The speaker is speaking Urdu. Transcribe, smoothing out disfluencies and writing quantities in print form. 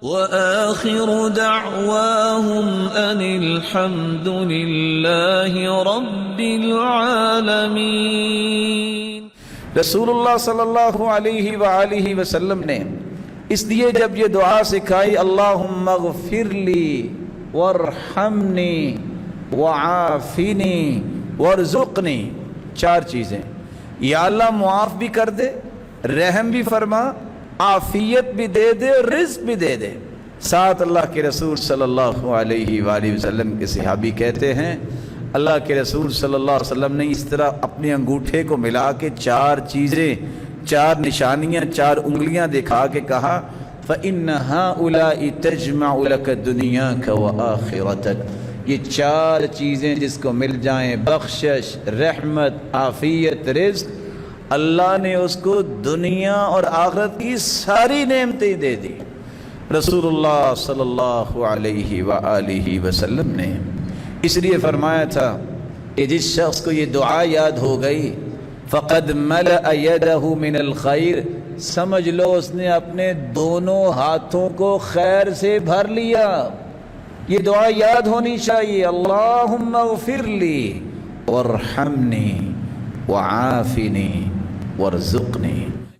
وآخر دعواهم أن الحمد لله رب العالمين۔ رسول اللہ صلی اللہ علیہ وآلہ وسلم نے اس لیے جب یہ دعا سکھائی، اللہم اغفر لی وارحمنی وعافنی وارزقنی، چار چیزیں، یا اللہ معاف بھی کر دے، رحم بھی فرما، عافیت بھی دے دے اور رزق بھی دے دے۔ ساتھ اللہ کے رسول صلی اللہ علیہ وآلہ وسلم کے صحابی کہتے ہیں اللہ کے رسول صلی اللہ علیہ وسلم نے اس طرح اپنے انگوٹھے کو ملا کے چار چیزیں، چار نشانیاں، چار انگلیاں دکھا کے کہا فَإِنَّ هَؤُلَاءِ تَجْمَعُ لَكَ دُنْيَاكَ وَآخِرَتَكَ، یہ چار چیزیں جس کو مل جائیں، بخشش، رحمت، عافیت، رزق، اللہ نے اس کو دنیا اور آخرت کی ساری نعمتیں دے دی۔ رسول اللہ صلی اللہ علیہ وآلہ وسلم نے اس لیے فرمایا تھا کہ جس شخص کو یہ دعا یاد ہو گئی فَقَدْ مَلَأَ يَدَهُ مِنَ الْخَيْرِ، سمجھ لو اس نے اپنے دونوں ہاتھوں کو خیر سے بھر لیا۔ یہ دعا یاد ہونی چاہیے، اللہم اغفر لی وارحمنی وعافنی وارزقنی۔